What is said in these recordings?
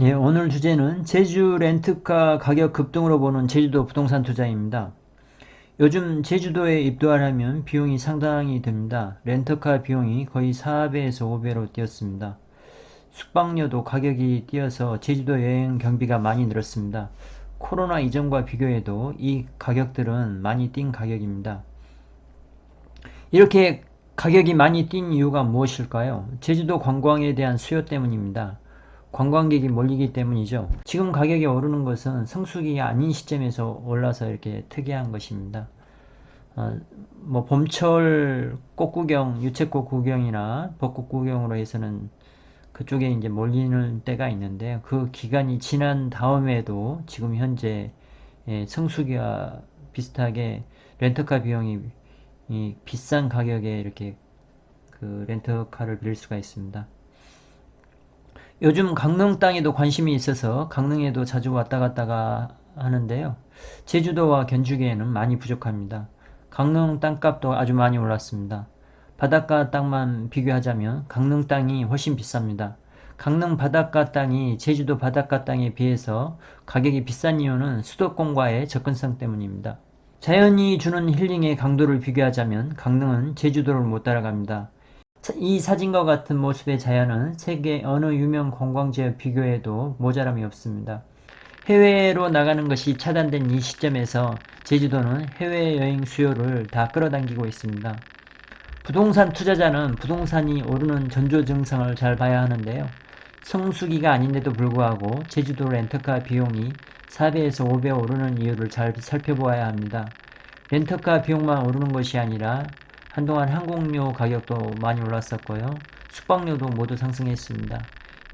예, 오늘 주제는 제주 렌트카 가격 급등으로 보는 제주도 부동산 투자입니다. 요즘 제주도에 입도하려면 비용이 상당히 듭니다. 렌터카 비용이 거의 4배에서 5배로 뛰었습니다. 숙박료도 가격이 뛰어서 제주도 여행 경비가 많이 늘었습니다. 코로나 이전과 비교해도 이 가격들은 많이 뛴 가격입니다. 이렇게 가격이 많이 뛴 이유가 무엇일까요? 제주도 관광에 대한 수요 때문입니다. 관광객이 몰리기 때문이죠. 지금 가격이 오르는 것은 성수기가 아닌 시점에서 올라서 이렇게 특이한 것입니다. 봄철 꽃구경, 유채꽃 구경이나 벚꽃 구경으로 해서는 그쪽에 이제 몰리는 때가 있는데, 그 기간이 지난 다음에도 지금 현재 성수기와 비슷하게 렌터카 비용이 비싼 가격에 이렇게 그 렌터카를 빌릴 수가 있습니다. 요즘 강릉 땅에도 관심이 있어서 강릉에도 자주 왔다 갔다가 하는데요. 제주도와 견주기에는 많이 부족합니다. 강릉 땅값도 아주 많이 올랐습니다. 바닷가 땅만 비교하자면 강릉 땅이 훨씬 비쌉니다. 강릉 바닷가 땅이 제주도 바닷가 땅에 비해서 가격이 비싼 이유는 수도권과의 접근성 때문입니다. 자연이 주는 힐링의 강도를 비교하자면 강릉은 제주도를 못 따라갑니다. 이 사진과 같은 모습의 자연은 세계 어느 유명 관광지와 비교해도 모자람이 없습니다. 해외로 나가는 것이 차단된 이 시점에서 제주도는 해외여행 수요를 다 끌어당기고 있습니다. 부동산 투자자는 부동산이 오르는 전조 증상을 잘 봐야 하는데요. 성수기가 아닌데도 불구하고 제주도 렌터카 비용이 4배에서 5배 오르는 이유를 잘 살펴보아야 합니다. 렌터카 비용만 오르는 것이 아니라 한동안 항공료 가격도 많이 올랐었고요. 숙박료도 모두 상승했습니다.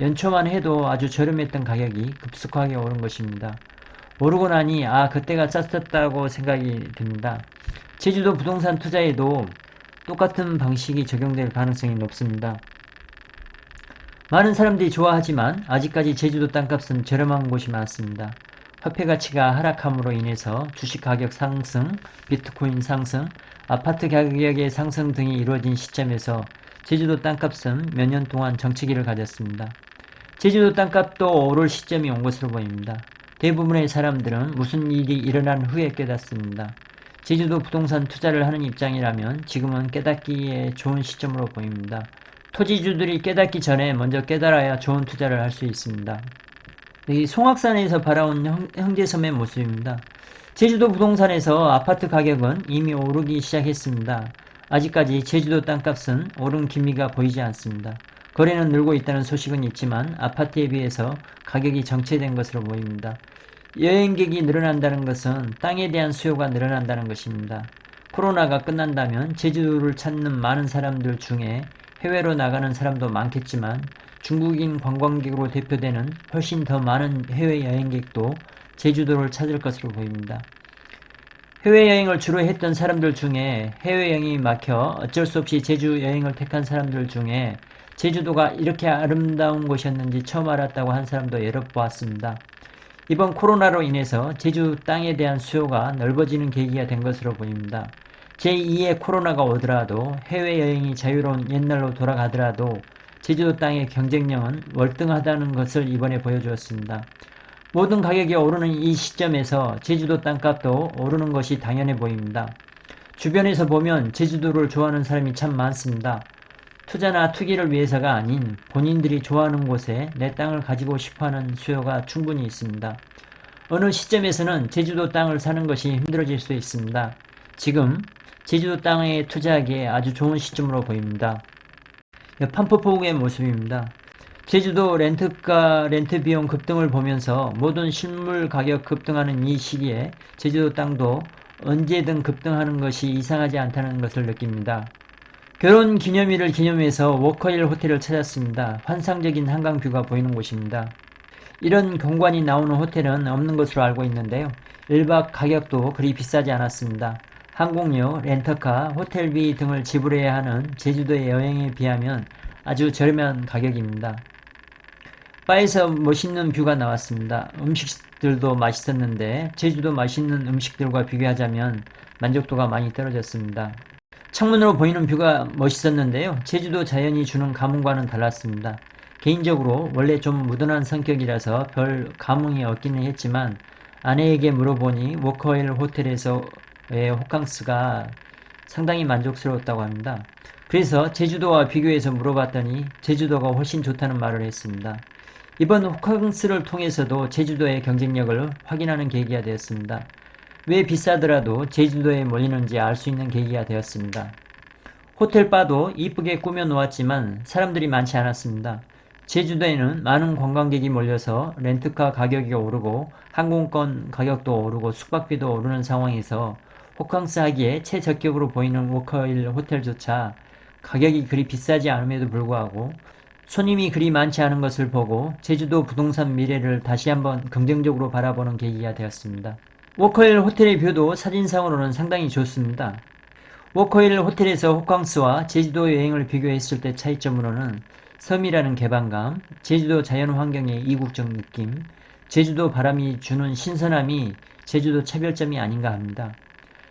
연초만 해도 아주 저렴했던 가격이 급속하게 오른 것입니다. 오르고 나니 그때가 쌌었다고 생각이 듭니다. 제주도 부동산 투자에도 똑같은 방식이 적용될 가능성이 높습니다. 많은 사람들이 좋아하지만 아직까지 제주도 땅값은 저렴한 곳이 많습니다. 화폐 가치가 하락함으로 인해서 주식 가격 상승, 비트코인 상승, 아파트 가격의 상승 등이 이루어진 시점에서 제주도 땅값은 몇 년 동안 정체기를 가졌습니다. 제주도 땅값도 오를 시점이 온 것으로 보입니다. 대부분의 사람들은 무슨 일이 일어난 후에 깨닫습니다. 제주도 부동산 투자를 하는 입장이라면 지금은 깨닫기에 좋은 시점으로 보입니다. 토지주들이 깨닫기 전에 먼저 깨달아야 좋은 투자를 할 수 있습니다. 여기 송악산에서 바라온 형제섬의 모습입니다. 제주도 부동산에서 아파트 가격은 이미 오르기 시작했습니다. 아직까지 제주도 땅값은 오른 기미가 보이지 않습니다. 거래는 늘고 있다는 소식은 있지만 아파트에 비해서 가격이 정체된 것으로 보입니다. 여행객이 늘어난다는 것은 땅에 대한 수요가 늘어난다는 것입니다. 코로나가 끝난다면 제주도를 찾는 많은 사람들 중에 해외로 나가는 사람도 많겠지만 중국인 관광객으로 대표되는 훨씬 더 많은 해외 여행객도 제주도를 찾을 것으로 보입니다. 해외여행을 주로 했던 사람들 중에 해외여행이 막혀 어쩔 수 없이 제주 여행을 택한 사람들 중에 제주도가 이렇게 아름다운 곳이었는지 처음 알았다고 한 사람도 여러 보았습니다. 이번 코로나로 인해서 제주 땅에 대한 수요가 넓어지는 계기가 된 것으로 보입니다. 제2의 코로나가 오더라도 해외여행이 자유로운 옛날로 돌아가더라도 제주도 땅의 경쟁력은 월등하다는 것을 이번에 보여주었습니다. 모든 가격이 오르는 이 시점에서 제주도 땅값도 오르는 것이 당연해 보입니다. 주변에서 보면 제주도를 좋아하는 사람이 참 많습니다. 투자나 투기를 위해서가 아닌 본인들이 좋아하는 곳에 내 땅을 가지고 싶어하는 수요가 충분히 있습니다. 어느 시점에서는 제주도 땅을 사는 것이 힘들어질 수 있습니다. 지금 제주도 땅에 투자하기에 아주 좋은 시점으로 보입니다. 판포포구의 모습입니다. 제주도 렌트 비용 급등을 보면서 모든 실물 가격 급등하는 이 시기에 제주도 땅도 언제든 급등하는 것이 이상하지 않다는 것을 느낍니다. 결혼 기념일을 기념해서 워커힐 호텔을 찾았습니다. 환상적인 한강뷰가 보이는 곳입니다. 이런 경관이 나오는 호텔은 없는 것으로 알고 있는데요. 1박 가격도 그리 비싸지 않았습니다. 항공료, 렌터카, 호텔비 등을 지불해야 하는 제주도의 여행에 비하면 아주 저렴한 가격입니다. 바에서 멋있는 뷰가 나왔습니다. 음식들도 맛있었는데 제주도 맛있는 음식들과 비교하자면 만족도가 많이 떨어졌습니다. 창문으로 보이는 뷰가 멋있었는데요. 제주도 자연이 주는 감흥과는 달랐습니다. 개인적으로 원래 좀 무던한 성격이라서 별 감흥이 없기는 했지만 아내에게 물어보니 워커힐 호텔에서의 호캉스가 상당히 만족스러웠다고 합니다. 그래서 제주도와 비교해서 물어봤더니 제주도가 훨씬 좋다는 말을 했습니다. 이번 호캉스를 통해서도 제주도의 경쟁력을 확인하는 계기가 되었습니다. 왜 비싸더라도 제주도에 몰리는지 알 수 있는 계기가 되었습니다. 호텔 바도 이쁘게 꾸며 놓았지만 사람들이 많지 않았습니다. 제주도에는 많은 관광객이 몰려서 렌트카 가격이 오르고 항공권 가격도 오르고 숙박비도 오르는 상황에서 호캉스 하기에 최적격으로 보이는 워커힐 호텔조차 가격이 그리 비싸지 않음에도 불구하고 손님이 그리 많지 않은 것을 보고 제주도 부동산 미래를 다시 한번 긍정적으로 바라보는 계기가 되었습니다. 워커힐 호텔의 뷰도 사진상으로는 상당히 좋습니다. 워커힐 호텔에서 호캉스와 제주도 여행을 비교했을 때 차이점으로는 섬이라는 개방감, 제주도 자연환경의 이국적 느낌, 제주도 바람이 주는 신선함이 제주도 차별점이 아닌가 합니다.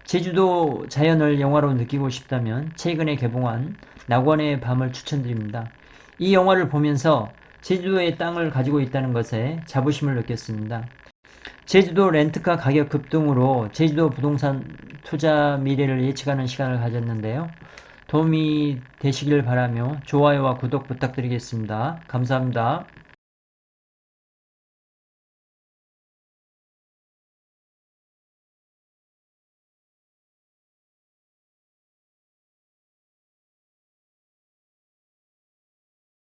제주도 자연을 영화로 느끼고 싶다면 최근에 개봉한 낙원의 밤을 추천드립니다. 이 영화를 보면서 제주도의 땅을 가지고 있다는 것에 자부심을 느꼈습니다. 제주도 렌트카 가격 급등으로 제주도 부동산 투자 미래를 예측하는 시간을 가졌는데요. 도움이 되시길 바라며 좋아요와 구독 부탁드리겠습니다. 감사합니다.